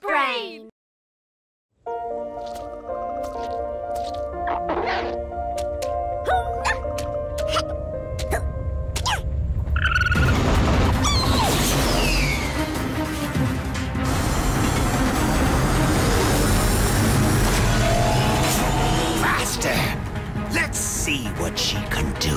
brain! Faster! Let's see what she can do.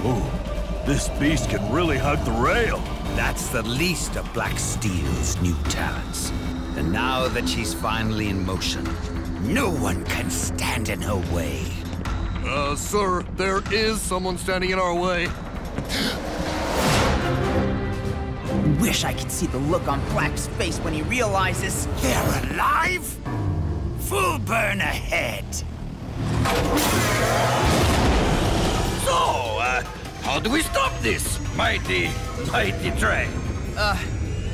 Oh, this beast can really hug the rail. That's the least of Black Steel's new talents. And now that she's finally in motion, no one can stand in her way. Sir, there is someone standing in our way. Wish I could see the look on Black's face when he realizes They're alive? Full burn ahead. So, how do we stop this mighty train?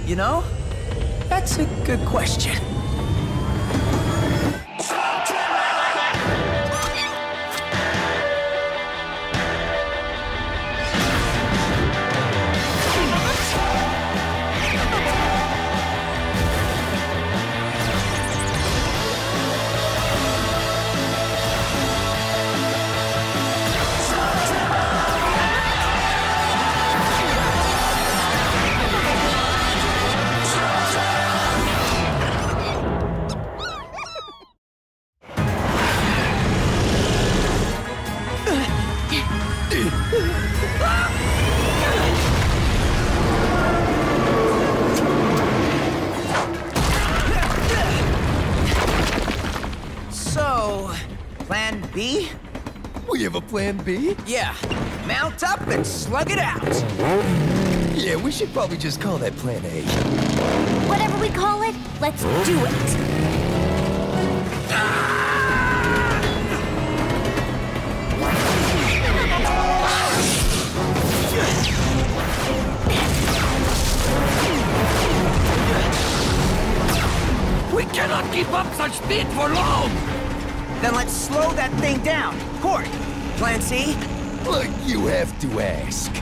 you know, that's a good question. So, plan B? We have a plan B? Yeah, mount up and slug it out. Yeah, we should probably just call that plan A. Whatever we call it, let's do it! We cannot keep up such speed for long! Then let's slow that thing down. Court, plan C? Like you have to ask.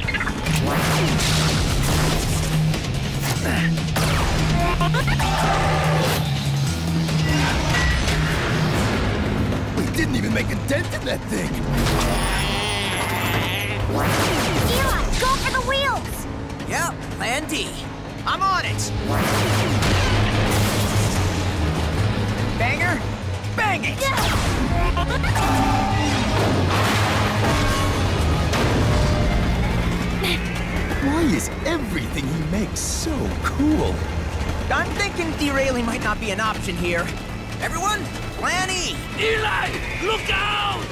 We didn't even make a dent in that thing. Eli, go for the wheels! Yep, plan D. I'm on it. Banger, bang it! Why is everything he makes so cool? I'm thinking derailing might not be an option here. Everyone, plan E! Eli, look out!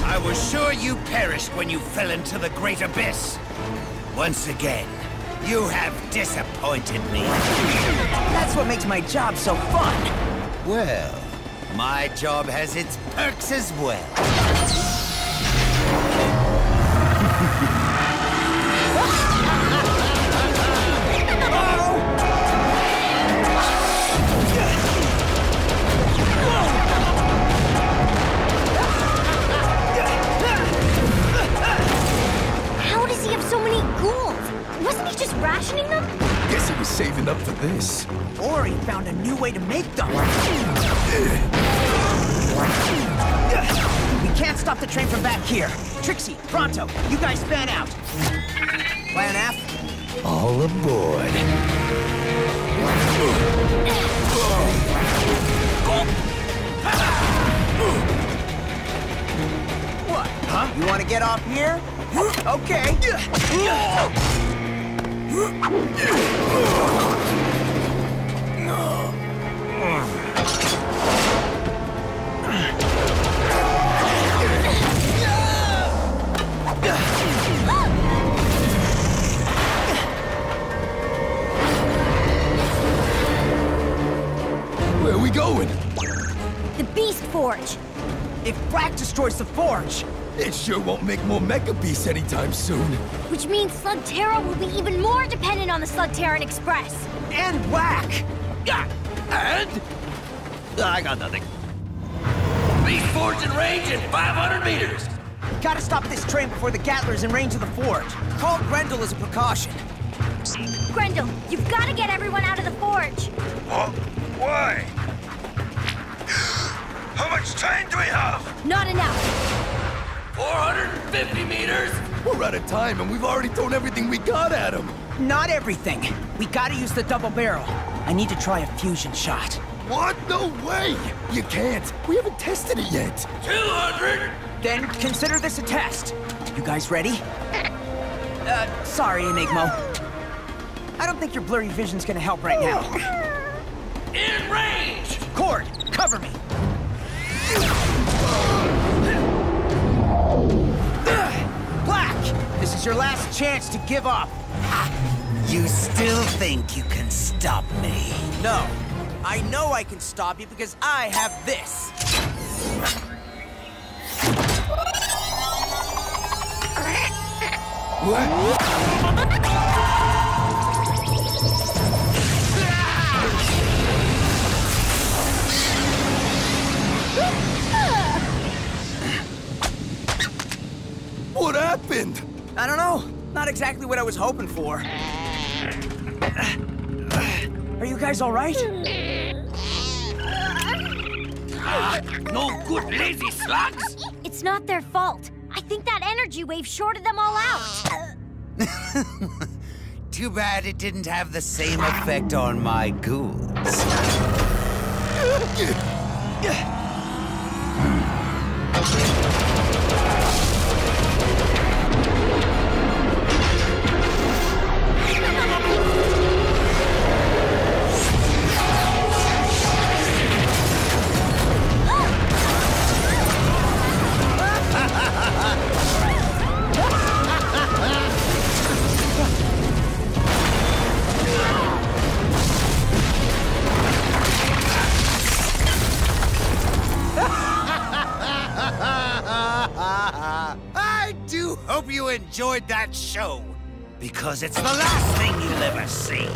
I was sure you perished when you fell into the great abyss. Once again, you have disappointed me. That's what makes my job so fun. Well, my job has its perks as well. How does he have so many ghouls? Wasn't he just rationing them? Guess he was saving up for this. Or he found a new way to make them. We can't stop the train from back here. Trixie, Pronto, you guys fan out. Plan F? All aboard. What? Huh? You want to get off here? Okay. Where are we going? The Beast Forge. If Blakk destroys the forge, It sure won't make more mecha beasts anytime soon. Which means Slugterra will be even more dependent on the Slugterran Express. and Blakk. Yeah, and? I got nothing. Beast forge in range in 500 meters. Gotta stop this train before the Gatler's in range of the forge. Call Grendel as a precaution. Grendel, you've got to get everyone out of the forge. What? Why? How much time do we have? Not enough. 450 meters? We're out of time and we've already thrown everything we got at him. Not everything. We gotta use the double barrel. I need to try a fusion shot. What? No way! You can't. We haven't tested it yet. 200? Then consider this a test. You guys ready? Sorry, Enigmo. I don't think your blurry vision's gonna help right now. In range! Cord, cover me. Blakk, this is your last chance to give up. You still think you can stop me? No, I know I can stop you because I have this. What happened? I don't know. Not exactly what I was hoping for. Are you guys all right? No good lazy slugs! It's not their fault. I think that energy wave shorted them all out. Too bad it didn't have the same effect on my ghouls. I do hope you enjoyed that show, because it's the last thing you'll ever see.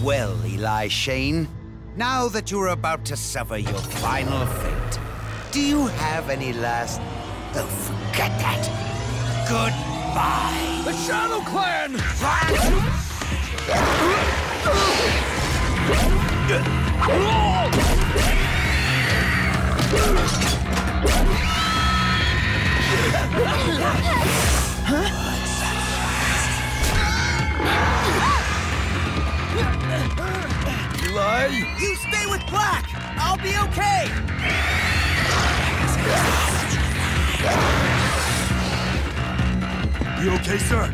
Well, Eli Shane, now that you're about to suffer your final fate, do you have any last... Oh, forget that. Goodbye. The Shadow Clan! Eli? You stay with Blakk! I'll be okay! You okay, sir?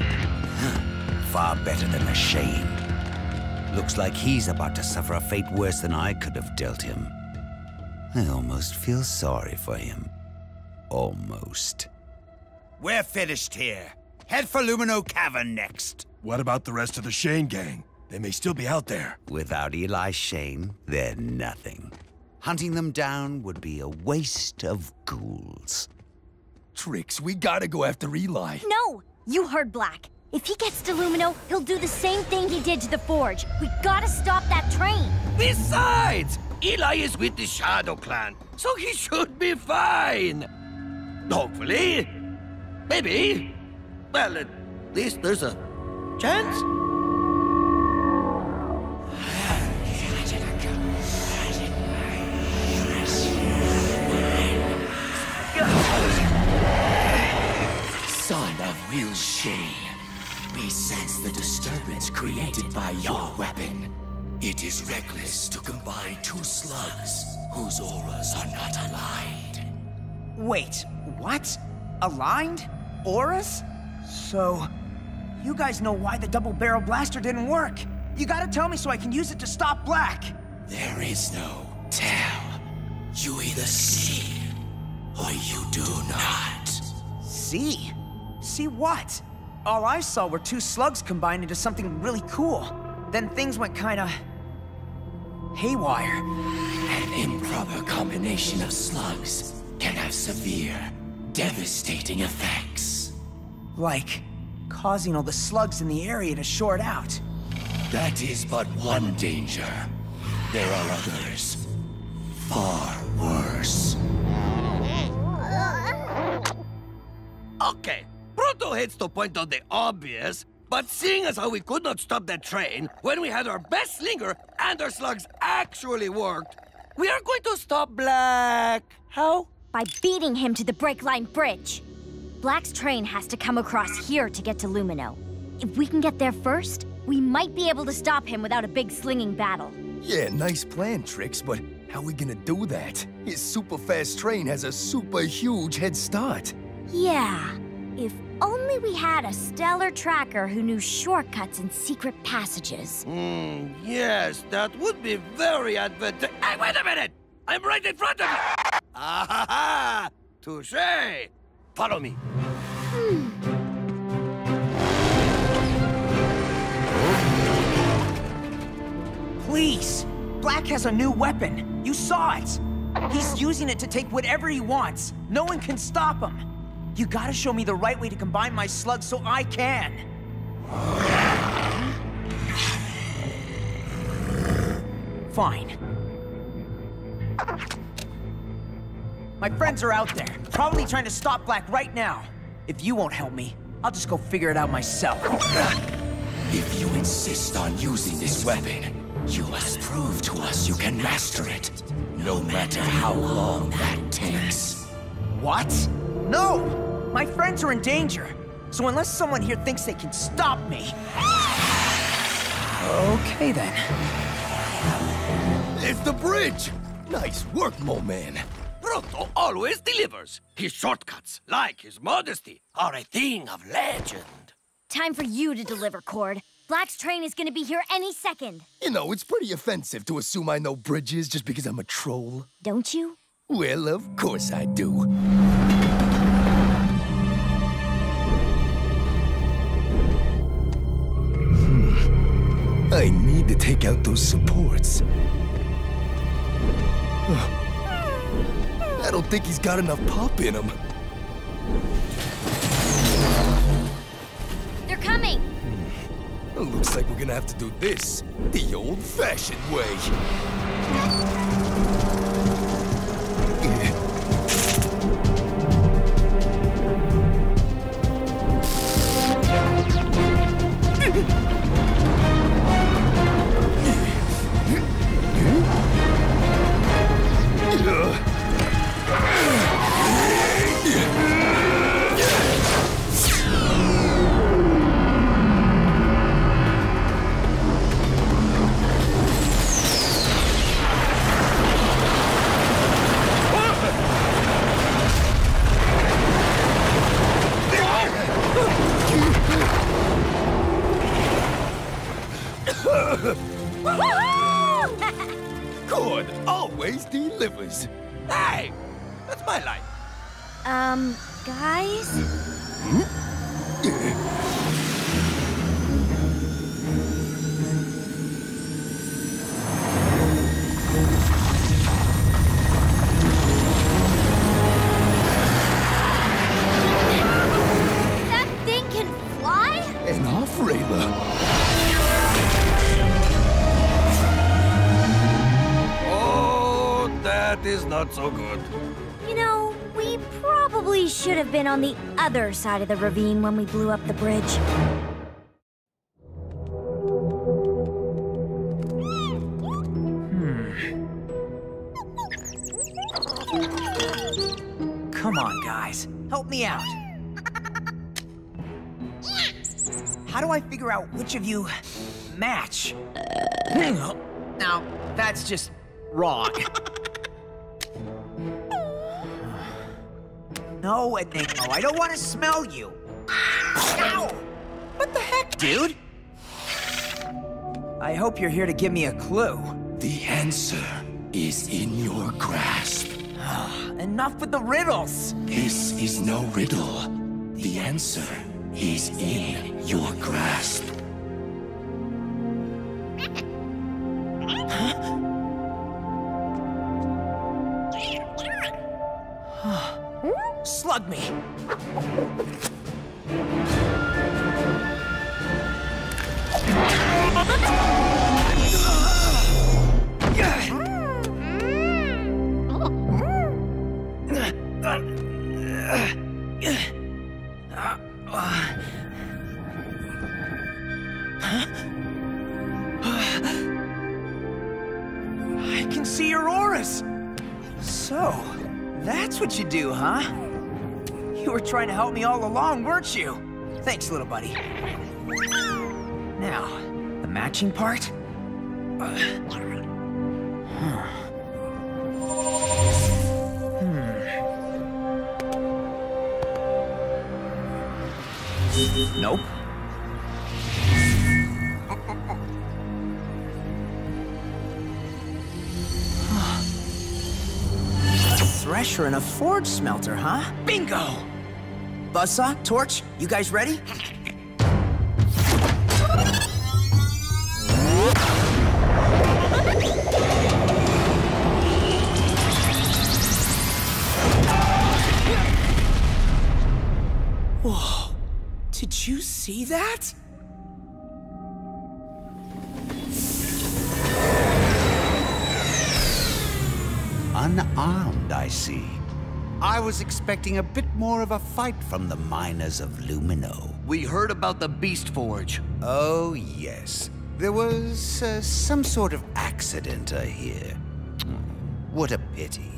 Far better than a Shane. Looks like he's about to suffer a fate worse than I could have dealt him. I almost feel sorry for him. Almost. We're finished here. Head for Lumino Cavern next. What about the rest of the Shane gang? They may still be out there. Without Eli Shane, they're nothing. Hunting them down would be a waste of ghouls. Trix, we gotta go after Eli. No! You heard Blakk. If he gets to Lumino, he'll do the same thing he did to the Forge. We gotta stop that train. Besides, Eli is with the Shadow Clan, so he should be fine. Hopefully. Maybe. Well, at least there's a chance. Son of real Shane, we sense the disturbance created by your weapon. It is reckless to combine two slugs whose auras are not aligned. Wait, what? Aligned? Auras? So, you guys know why the double-barrel blaster didn't work. You gotta tell me so I can use it to stop Blakk. There is no tell. You either see, or you do not. See? See what? All I saw were two slugs combined into something really cool. Then things went kinda... haywire. An improper combination of slugs can have severe, devastating effects. Like, causing all the slugs in the area to short out. That is but one danger. There are others. Far worse. Okay, Proto hates to point out the obvious, but seeing as how we could not stop that train when we had our best slinger and our slugs actually worked, we are going to stop Blakk. How? By beating him to the brake line bridge. Black's train has to come across here to get to Lumino. If we can get there first, we might be able to stop him without a big slinging battle. Yeah, nice plan, Trix, but how are we gonna do that? His super fast train has a super huge head start. Yeah, if only we had a stellar tracker who knew shortcuts and secret passages. Yes, that would be very advantageous. Hey, wait a minute! I'm right in front of you! Ah ha ha! Touché! Follow me. Please! Blakk has a new weapon. You saw it. He's using it to take whatever he wants. No one can stop him. You gotta show me the right way to combine my slugs so I can. Fine. My friends are out there, probably trying to stop Blakk right now. If you won't help me, I'll just go figure it out myself. If you insist on using this weapon, you must prove to us you can master it, no matter how long that takes. What? No! My friends are in danger, so unless someone here thinks they can stop me... Okay then. It's the bridge! Nice work, Mo Man. Proto always delivers. His shortcuts, like his modesty, are a thing of legend. Time for you to deliver, Cord. Black's train is gonna be here any second. You know, it's pretty offensive to assume I know bridges just because I'm a troll. Don't you? Well, of course I do. I need to take out those supports. I don't think he's got enough pop in him. They're coming! Looks like we're gonna have to do this the old-fashioned way. Cord always delivers. Hey! That's my line. Guys? That thing can fly? An off-railer. Oh, that is not so good. You know, we probably should have been on the other side of the ravine when we blew up the bridge. Come on, guys. Help me out. How do I figure out which of you match? Now, that's just wrong. No, Enigma, I don't want to smell you. Ow! What the heck, dude? I hope you're here to give me a clue. The answer is in your grasp. Enough with the riddles. This is no riddle. The answer is in your grasp. Slug me. can see your auras! So, that's what you do, huh? You were trying to help me all along, weren't you? Thanks, little buddy. Now, the matching part? Nope. Thresher and a forge smelter, huh? Bingo! Buzzsaw, Torch, you guys ready? Whoa, did you see that? Unarmed, I see. I was expecting a bit more of a fight from the miners of Lumino. We heard about the Beast Forge. Oh, yes. There was some sort of accident, I hear. What a pity.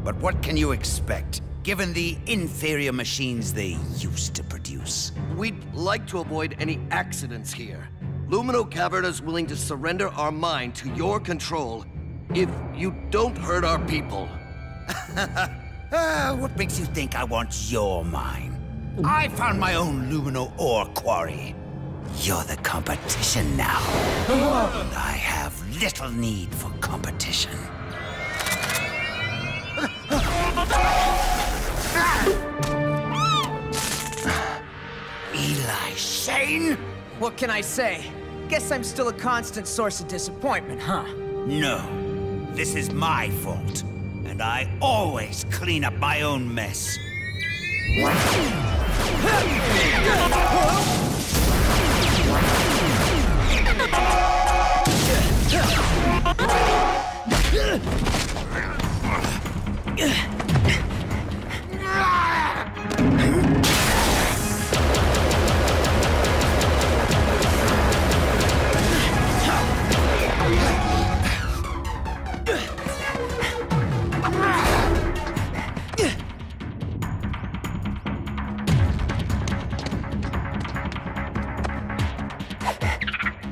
But what can you expect, given the inferior machines they used to produce? We'd like to avoid any accidents here. Lumino Cavern is willing to surrender our mine to your control if you don't hurt our people. What makes you think I want your mine? I found my own Lumino ore quarry. You're the competition now. And I have little need for competition. Eli Shane? What can I say? Guess I'm still a constant source of disappointment, huh? No. This is my fault. And I always clean up my own mess.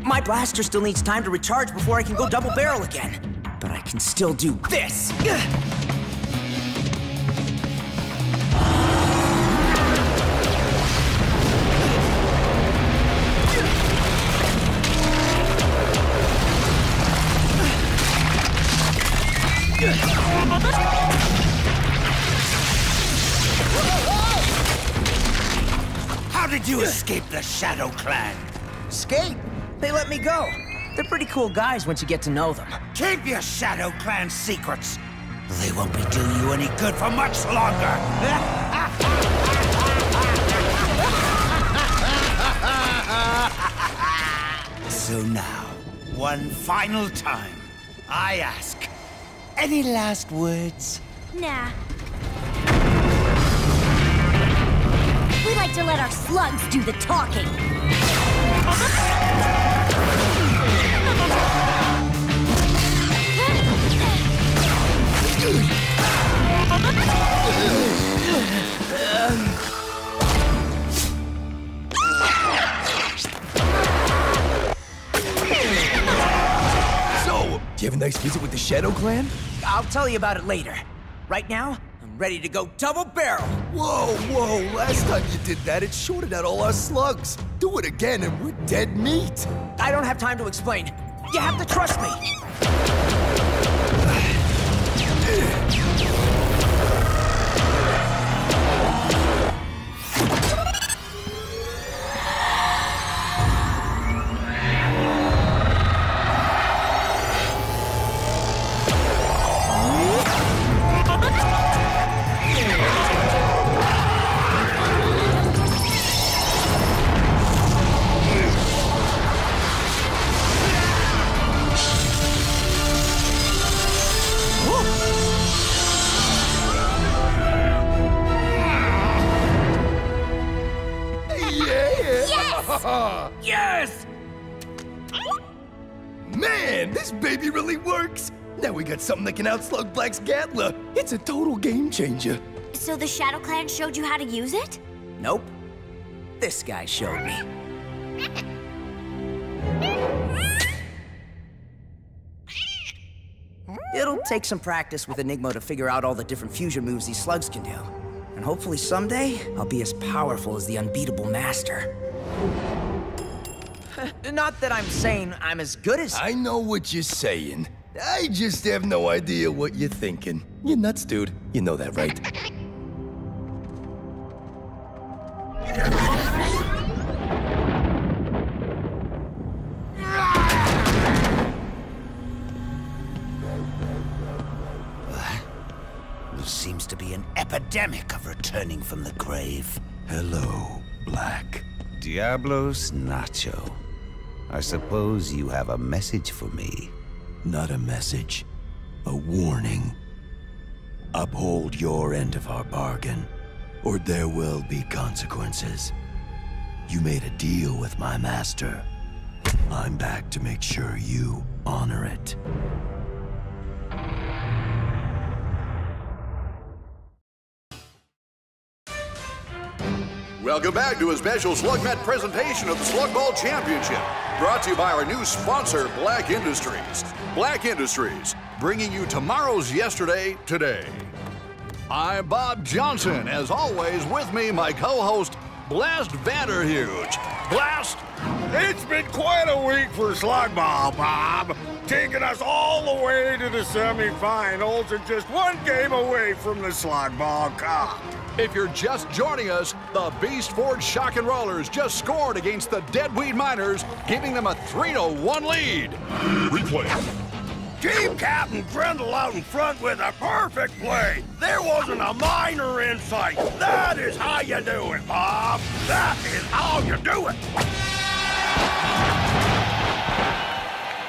My blaster still needs time to recharge before I can go double barrel again. But I can still do this! How did you escape the Shadow Clan? Escape? They let me go. They're pretty cool guys once you get to know them. Keep your Shadow Clan secrets. They won't be doing you any good for much longer. So now, one final time, I ask, any last words? Nah. We like to let our slugs do the talking. So, do you have a nice visit with the Shadow Clan? I'll tell you about it later. Right now, I'm ready to go double barrel. Whoa, whoa, last time you did that, it shorted out all our slugs. Do it again and we're dead meat. I don't have time to explain. You have to trust me. Yes! Man, this baby really works. Now we got something that can outslug Black's Gatler. It's a total game changer. So the Shadow Clan showed you how to use it? Nope. This guy showed me. It'll take some practice with Enigma to figure out all the different fusion moves these slugs can do. And hopefully someday, I'll be as powerful as the unbeatable master. Not that I'm saying I'm as good as... I know what you're saying. I just have no idea what you're thinking. You're nuts, dude. You know that, right? There seems to be an epidemic of returning from the grave. Hello, Blakk. Diablos Nacho. I suppose you have a message for me. Not a message. A warning. Uphold your end of our bargain, or there will be consequences. You made a deal with my master. I'm back to make sure you honor it. Welcome back to a special SlugMet presentation of the Slugball Championship, brought to you by our new sponsor, Blakk Industries. Blakk Industries, bringing you tomorrow's yesterday today. I'm Bob Johnson, as always, with me, my co-host, Blast Vanderhuge. Blast! It's been quite a week for Slugball, Bob. Taking us all the way to the semifinals and just one game away from the Slugball Cup. If you're just joining us, the Beast Forge Shock and Rollers just scored against the Deadweed Miners, giving them a 3-1 lead. Replay. Team Captain Grendel out in front with a perfect play. There wasn't a miner in sight. That is how you do it, Bob. That is how you do it.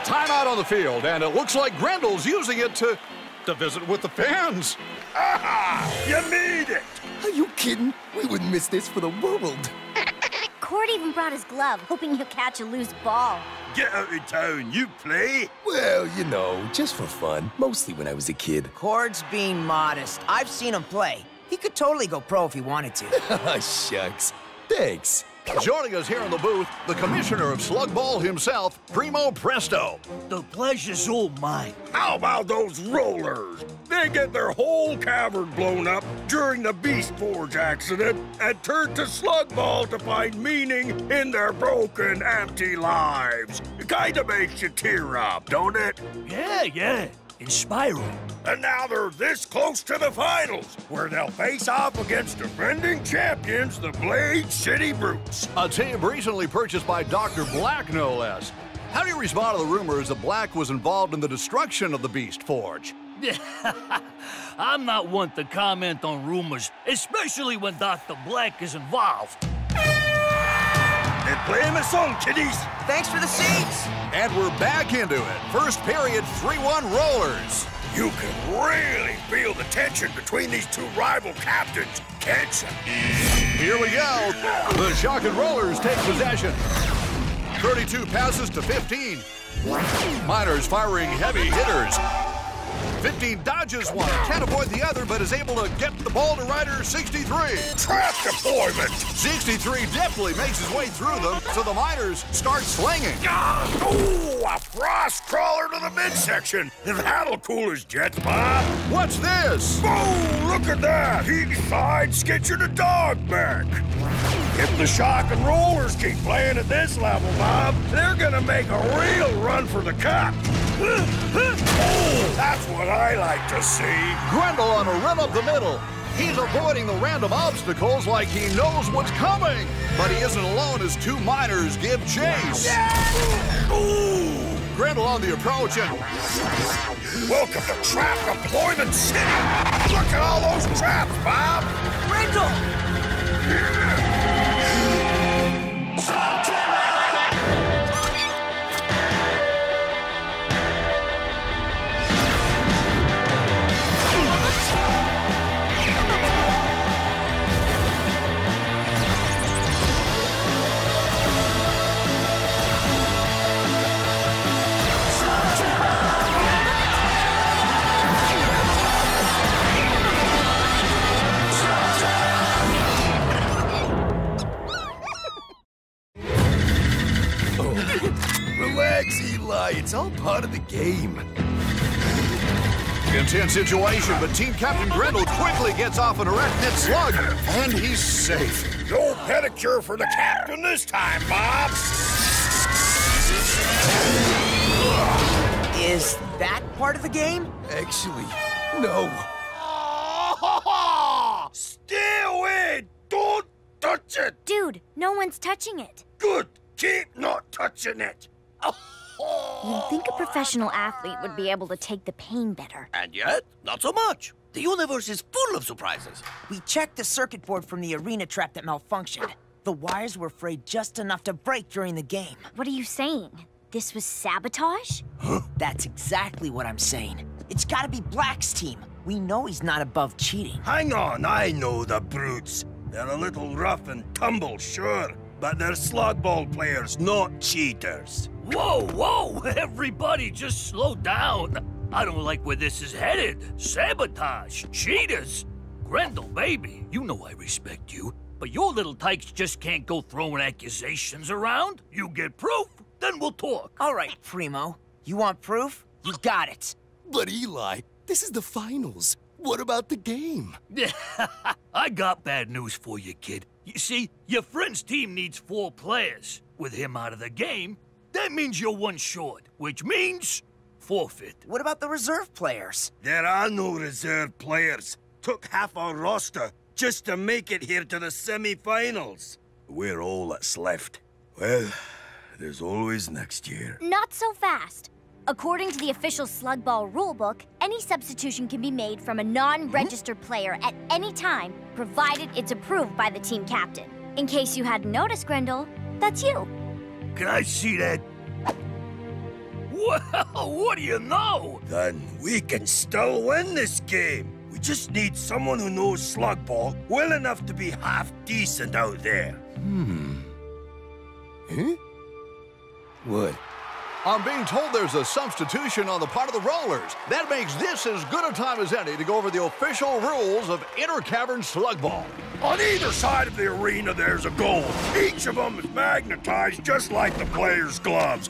Timeout on the field, and it looks like Grendel's using it to visit with the fans. Aha! You need it. Are you kidding? We wouldn't miss this for the world. Cord even brought his glove, hoping he'll catch a loose ball. Get out of town, you play? Well, you know, just for fun. Mostly when I was a kid. Cord's being modest. I've seen him play. He could totally go pro if he wanted to. Shucks. Thanks. Joining us here in the booth, the commissioner of Slugball himself, Primo Presto. The pleasure's all mine. How about those rollers? They get their whole cavern blown up during the Beast Forge accident and turn to Slugball to find meaning in their broken, empty lives. It kinda makes you tear up, don't it? Yeah. Inspiring. And now they're this close to the finals, where they'll face off against defending champions, the Blade City Brutes. A team recently purchased by Dr. Blakk, no less. How do you respond to the rumors that Blakk was involved in the destruction of the Beast Forge? I'm not one to comment on rumors, especially when Dr. Blakk is involved. And play him a song, kiddies. Thanks for the seats. And we're back into it. First period, 3-1 rollers. You can really feel the tension between these two rival captains, can't you? Here we go. The Shock and Rollers take possession. 32 passes to 15. Miners firing heavy hitters. 15 dodges one, can't avoid the other, but is able to get the ball to rider 63. Trap deployment! 63 definitely makes his way through them, so the Miners start slinging. Ooh, a frost crawler to the midsection. That'll cool his jets, Bob. What's this? Oh, look at that! He side-sketching a dog back. If the Shock and Rollers keep playing at this level, Bob, they're gonna make a real run for the cup. Oh, that's what I like to see. Grendel on a rim up the middle. He's avoiding the random obstacles like he knows what's coming. But he isn't alone as two Miners give chase. Yeah. Ooh. Grendel on the approach and... Welcome to Trap Deployment City. Look at all those traps, Bob. Grendel! It's all part of the game. Intense situation, but Team Captain Grendel quickly gets off an erect net slug, and he's safe. No pedicure for the captain this time, Bob! Is that part of the game? Actually, no. Stay away! Don't touch it! Dude, no one's touching it. Good! Keep not touching it! You'd think a professional athlete would be able to take the pain better. And yet, not so much. The universe is full of surprises. We checked the circuit board from the arena trap that malfunctioned. The wires were frayed just enough to break during the game. What are you saying? This was sabotage? That's exactly what I'm saying. It's gotta be Blakk's team. We know he's not above cheating. Hang on, I know the brutes. They're a little rough and tumble, sure, but they're Slugball players, not cheaters. Whoa, whoa! Everybody just slow down. I don't like where this is headed. Sabotage, cheaters. Grendel, baby, you know I respect you. But your little tykes just can't go throwing accusations around. You get proof, then we'll talk. All right, Primo. You want proof? You got it. But Eli, this is the finals. What about the game? I got bad news for you, kid. You see, your friend's team needs 4 players. With him out of the game, that means you're 1 short, which means forfeit. What about the reserve players? There are no reserve players. Took half our roster just to make it here to the semi-finals. We're all that's left. Well, there's always next year. Not so fast. According to the official Slugball rulebook, any substitution can be made from a non-registered player at any time, provided it's approved by the team captain. In case you hadn't noticed, Grendel, that's you. Can I see that? Well, what do you know? Then we can still win this game. We just need someone who knows Slugball well enough to be half decent out there. Huh? What? I'm being told there's a substitution on the part of the Rollers. That makes this as good a time as any to go over the official rules of inter-cavern Slugball. On either side of the arena, there's a goal. Each of them is magnetized just like the players' gloves.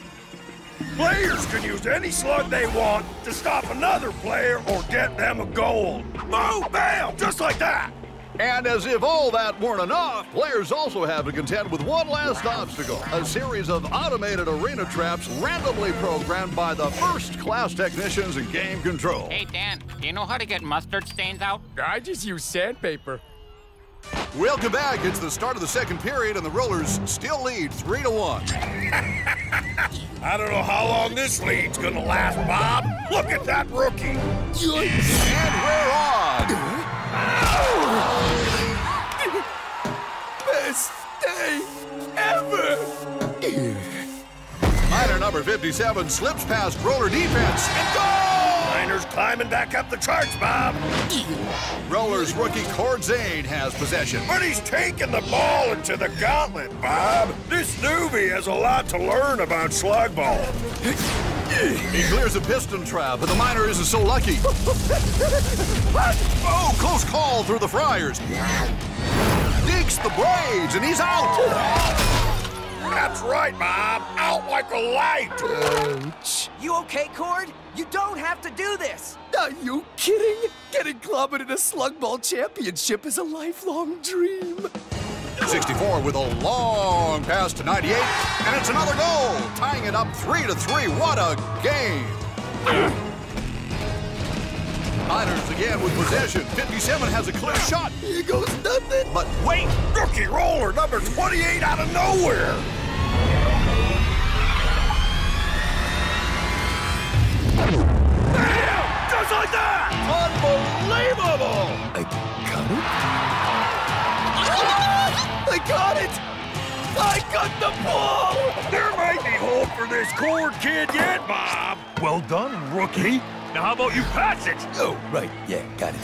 Players can use any slug they want to stop another player or get them a goal. Boom, bam, just like that. And as if all that weren't enough, players also have to contend with one last obstacle, a series of automated arena traps randomly programmed by the first-class technicians in game control. Hey, Dan, do you know how to get mustard stains out? I just use sandpaper. Welcome back. It's the start of the second period, and the Rollers still lead 3-1. I don't know how long this lead's gonna last, Bob. Look at that rookie. And we're on. Best day ever! Miner number 57 slips past Roller defense and goal! Miner's climbing back up the charts, Bob. Rollers rookie Cord Zane has possession. But he's taking the ball into the gauntlet, Bob. This newbie has a lot to learn about Slugball. He clears a piston trap, but the Miner isn't so lucky. Oh, close call through the Friars. Dinks the blades, and he's out. That's right, Bob. Out like a light. Ouch. You okay, Cord? You don't have to do this. Are you kidding? Getting clobbered in a Slugball championship is a lifelong dream. 64 with a long pass to 98, and it's another goal, tying it up 3-3. What a game! Miners again with possession. 57 has a clear shot. Here goes nothing. But wait! Rookie roller number 28 out of nowhere. Bam! Just like that! Unbelievable! I got it! I got the ball! There might be hope for this Cord kid yet, Bob. Well done, rookie. Now how about you pass it? Oh, right. Yeah, got it.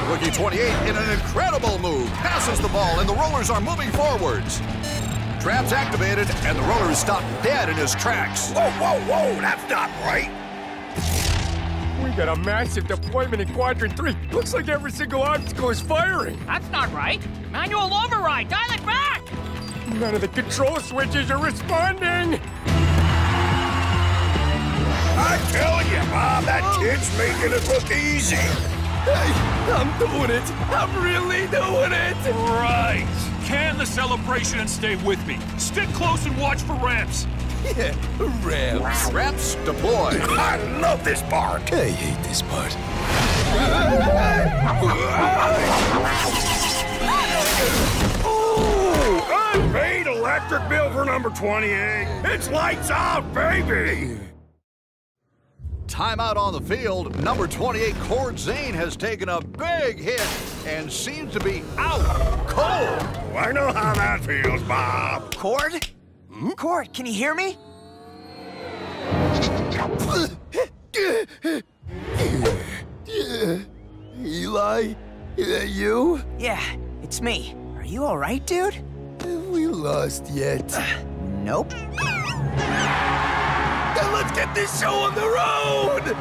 Rookie 28 in an incredible move passes the ball, and the Rollers are moving forwards. Traps activated, and the Rollers stop dead in his tracks. Whoa, whoa, whoa! That's not right. We got a massive deployment in Quadrant 3. Looks like every single obstacle is firing. That's not right. Manual override. Dial it back. None of the control switches are responding! I tell you, Bob, that kid's making it look easy. Hey, I'm doing it! I'm really doing it! Right! Can the celebration and stay with me. Stick close and watch for ramps. Yeah, ramps. Ramps deployed. I love this part. I hate this part. Ooh, unpaid electric bill for number 28. It's lights out, baby. Timeout on the field. Number 28, Cord Zane, has taken a big hit and seems to be out cold. I know how that feels, Bob. Cord? Cord, can you hear me? Eli? Is that you? Yeah, it's me. Are you all right, dude? Have we lost yet? Nope. Then let's get this show on the road!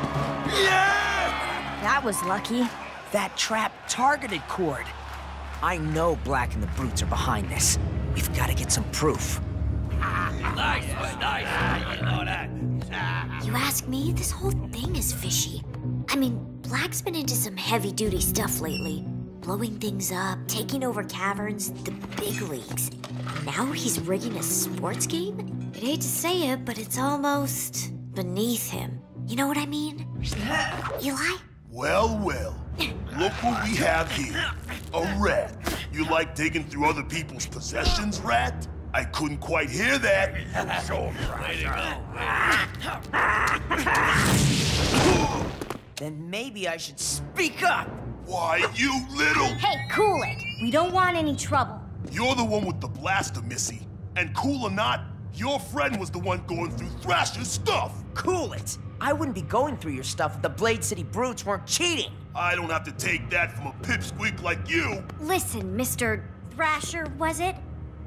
Yeah! That was lucky. That trap targeted Cord. I know Blakk and the Brutes are behind this. We've got to get some proof. Nice one, nice. You know that. You ask me, this whole thing is fishy. I mean, Black's been into some heavy-duty stuff lately. Blowing things up, taking over caverns, the big leagues. Now he's rigging a sports game? I'd hate to say it, but it's almost beneath him. You know what I mean? Eli? Well, well. Look what we have here. A rat. You like digging through other people's possessions, rat? I couldn't quite hear that. Then maybe I should speak up. Why, you little... Hey, cool it. We don't want any trouble. You're the one with the blaster, Missy. And cool or not, your friend was the one going through Thrasher's stuff. Cool it. I wouldn't be going through your stuff if the Blade City Brutes weren't cheating. I don't have to take that from a pipsqueak like you. Listen, Mr. Thrasher, was it?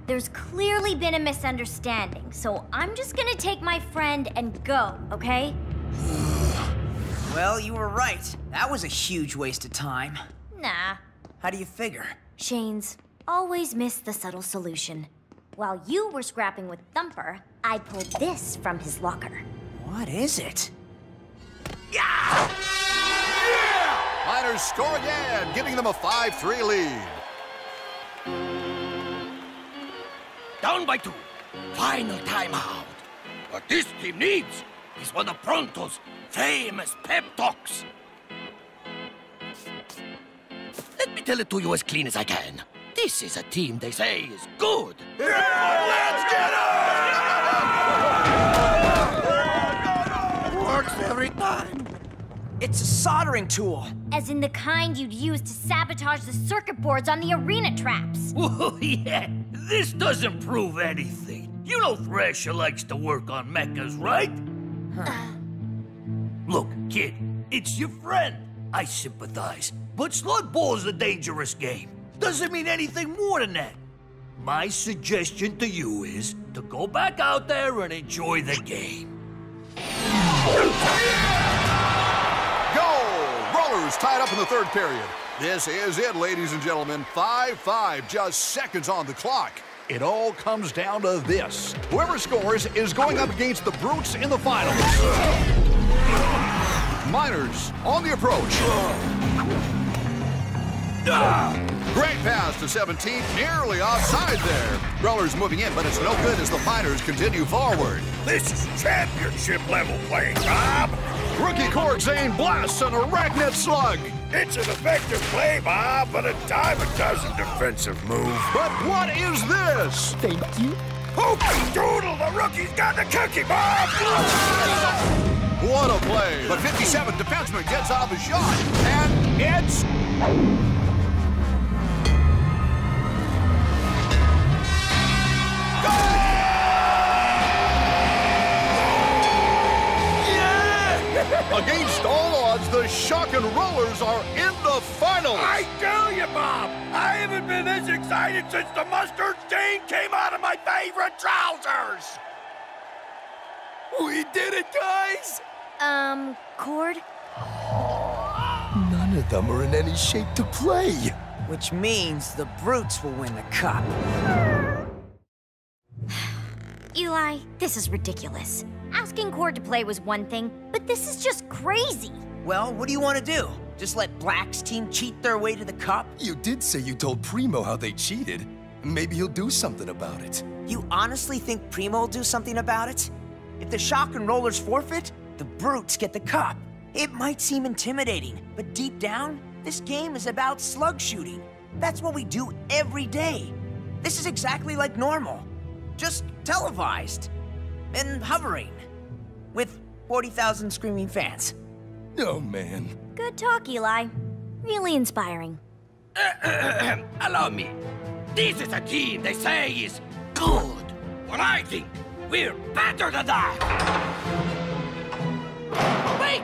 There's clearly been a misunderstanding, so I'm just gonna take my friend and go, okay? Well, you were right. That was a huge waste of time. Nah. How do you figure? Shane's always missed the subtle solution. While you were scrapping with Thumper, I pulled this from his locker. What is it? Yeah! Miners score again, giving them a 5-3 lead. Down by 2. Final timeout. What this team needs is one of Pronto's famous pep talks. Let me tell it to you as clean as I can. This is a team they say is good. Yeah, let's get 'em! Works every time. It's a soldering tool. As in the kind you'd use to sabotage the circuit boards on the arena traps. Oh, yeah. This doesn't prove anything. You know Thrasher likes to work on mechas, right? Look, kid, it's your friend. I sympathize. But Slugball's a dangerous game. Doesn't mean anything more than that. My suggestion to you is to go back out there and enjoy the game. Rollers tied up in the third period. This is it, ladies and gentlemen. 5-5, just seconds on the clock. It all comes down to this. Whoever scores is going up against the Brutes in the finals. Miners on the approach. Great pass to 17, nearly offside there. Rollers moving in, but it's no good as the Miners continue forward. This is championship level playing, Bob. Rookie Cord Zane blasts an arachnid slug. It's an effective play, Bob, but a dime a dozen defensive move. But what is this? Thank you. Hooky doodle, the rookie's got the cookie, Bob! What a play. The 57 defenseman gets out of the shot, and it's... Against all odds, the Shock and Rollers are in the finals. I tell you, Bob, I haven't been this excited since the mustard stain came out of my favorite trousers. We did it, guys! Cord? None of them are in any shape to play. Which means the Brutes will win the cup. Eli, this is ridiculous. Asking Cord to play was one thing, but this is just crazy. Well, what do you want to do? Just let Black's team cheat their way to the cup? You did say you told Primo how they cheated. Maybe he'll do something about it. You honestly think Primo will do something about it? If the Shock and Rollers forfeit, the Brutes get the cup. It might seem intimidating, but deep down, this game is about slug shooting. That's what we do every day. This is exactly like normal. Just televised. And hovering. With 40,000 screaming fans. Oh, man. Good talk, Eli. Really inspiring. Allow me. This is a team they say is good. Well, I think we're better than that. Wait!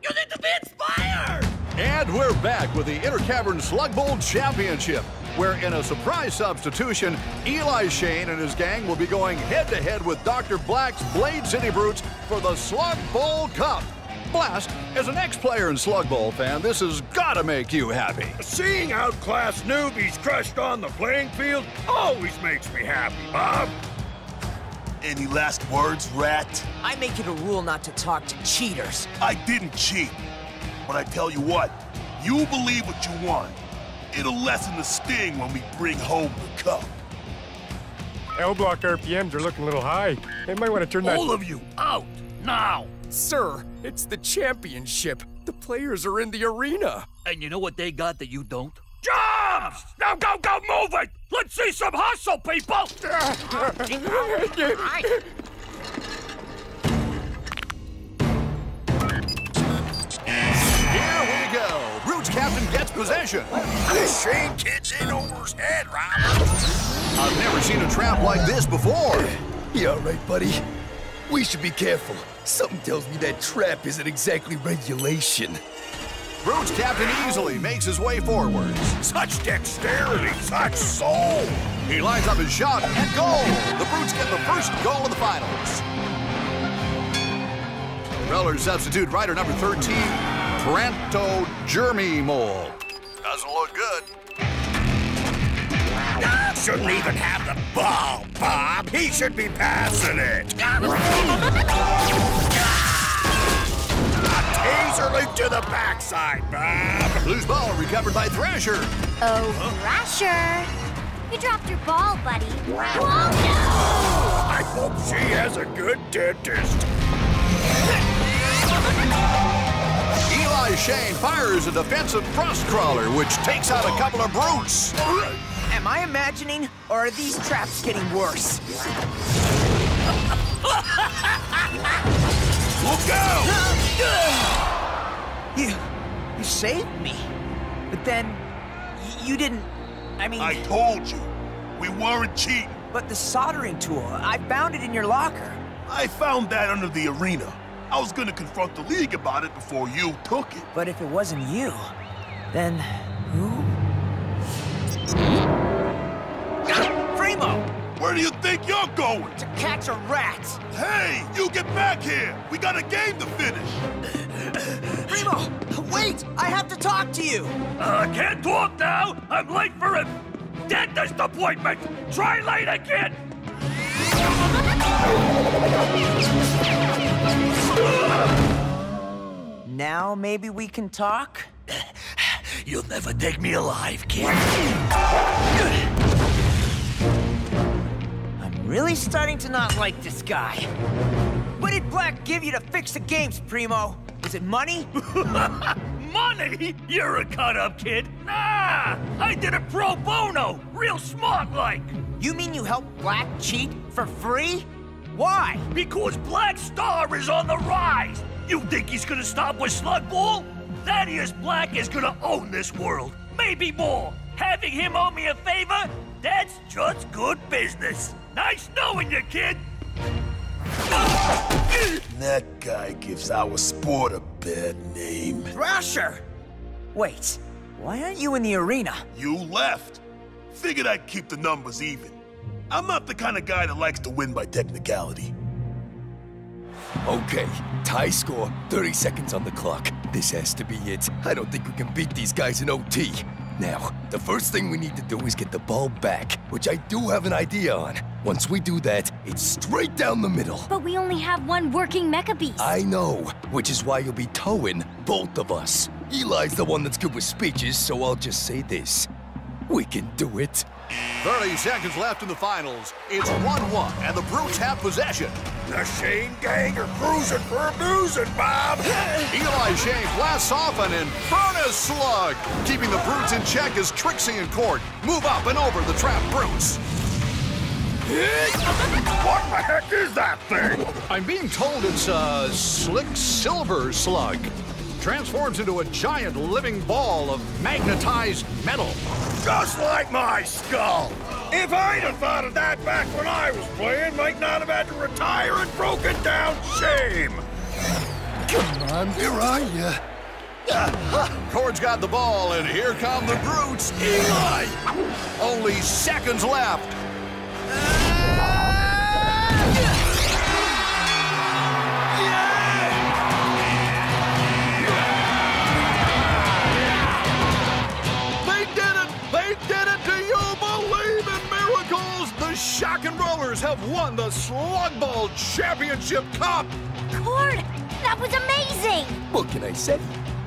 You need to be inspired! And we're back with the Inter-Cavern Slugball Championship, where in a surprise substitution, Eli Shane and his gang will be going head-to-head with Dr. Blakk's Blade City Brutes for the Slugball Cup. Blast, as an ex-player and Slugball fan, this has got to make you happy. Seeing outclassed newbies crushed on the playing field always makes me happy, Bob. Any last words, Rat? I make it a rule not to talk to cheaters. I didn't cheat. But I tell you what, you believe what you want. It'll lessen the sting when we bring home the cup. L-block RPMs are looking a little high. They might want to turn that... All of you, out, now! Sir, it's the championship. The players are in the arena. And you know what they got that you don't? Jobs! Now go, move it! Let's see some hustle, people! Here we go. Brutes captain gets possession. This Shane kid's in over his head, Robert. I've never seen a trap like this before. You all right, buddy? We should be careful. Something tells me that trap isn't exactly regulation. Brutes captain easily makes his way forwards. Such dexterity, such soul. He lines up his shot and goal. The Brutes get the first goal of the finals. Rollers substitute rider number 13, Trento Jeremy-Mole. Doesn't look good. Shouldn't even have the ball, Bob. He should be passing it. Taser leap to the backside, Bob. Loose ball recovered by Thrasher. Oh, Thrasher. You dropped your ball, buddy. Whoa, no! I hope she has a good dentist. Eli Shane fires a defensive thrust crawler, which takes out a couple of Brutes. Am I imagining, or are these traps getting worse? Look out! You saved me. But then, you didn't, I mean... I told you, we weren't cheating. But the soldering tool, I found it in your locker. I found that under the arena. I was gonna confront the league about it before you took it. But if it wasn't you, then who? Primo! Where do you think you're going? To catch a rat! Hey, you get back here! We got a game to finish! Primo, wait! I have to talk to you! I can't talk now! I'm late for a dentist appointment! Try later, kid! Now maybe we can talk? You'll never take me alive, kid. I'm really starting to not like this guy. What did Blakk give you to fix the games, Primo? Was it money? Money? You're a cut-up kid. Nah! I did it pro bono! Real smart-like! You mean you helped Blakk cheat for free? Why? Because Black's star is on the rise! You think he's gonna stop with Slugball? Thaddeus Blakk is gonna own this world. Maybe more. Having him owe me a favor? That's just good business. Nice knowing you, kid! That guy gives our sport a bad name. Thrasher! Wait, why aren't you in the arena? You left. Figured I'd keep the numbers even. I'm not the kind of guy that likes to win by technicality. Okay, tie score, 30 seconds on the clock. This has to be it. I don't think we can beat these guys in OT. Now, the first thing we need to do is get the ball back, which I do have an idea on. Once we do that, it's straight down the middle. But we only have one working mecha beast. I know, which is why you'll be towing both of us. Eli's the one that's good with speeches, so I'll just say this. We can do it. 30 seconds left in the finals. It's 1-1, and the Brutes have possession. The Shane gang are cruising for a boozing, Bob! Eli Shane blasts off an Infernus slug. Keeping the Brutes in check is Trixie and Court move up and over the trapped Brutes. What the heck is that thing? I'm being told it's a slick silver slug. Transforms into a giant living ball of magnetized metal. Just like my skull. If I'd have thought of that back when I was playing, might not have had to retire and broken down shame. Come on, where are you? Cord's got the ball, and here come the Brutes. Eli! Only seconds left. Shock and Rollers have won the Slugball Championship Cup! Cord, that was amazing! What can I say?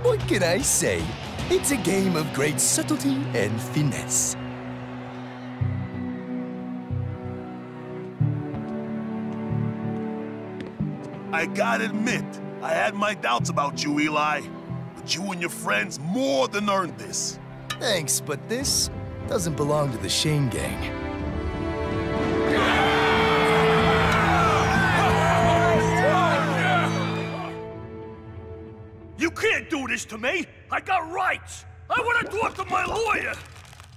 What can I say? It's a game of great subtlety and finesse. I gotta admit, I had my doubts about you, Eli. But you and your friends more than earned this. Thanks, but this doesn't belong to the Shane gang. You can't do this to me! I got rights! I want to talk to my lawyer!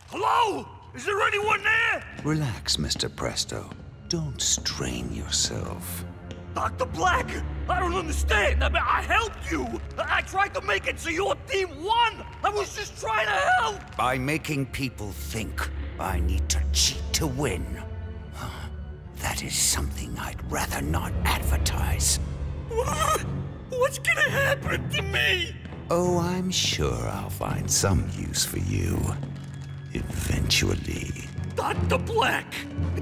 Hello? Is there anyone there? Relax, Mr. Presto. Don't strain yourself. Dr. Blakk! I don't understand! I mean, I helped you! I tried to make it so your team won! I was just trying to help! By making people think I need to cheat to win. That is something I'd rather not advertise. What's gonna happen to me? Oh, I'm sure I'll find some use for you. Eventually. Dr. Blakk!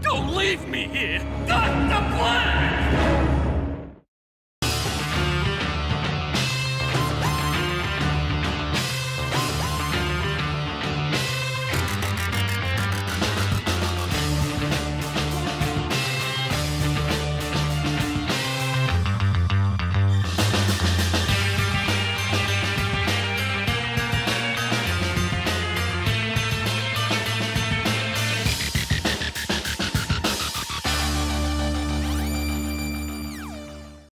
Don't leave me here! Dr. Blakk!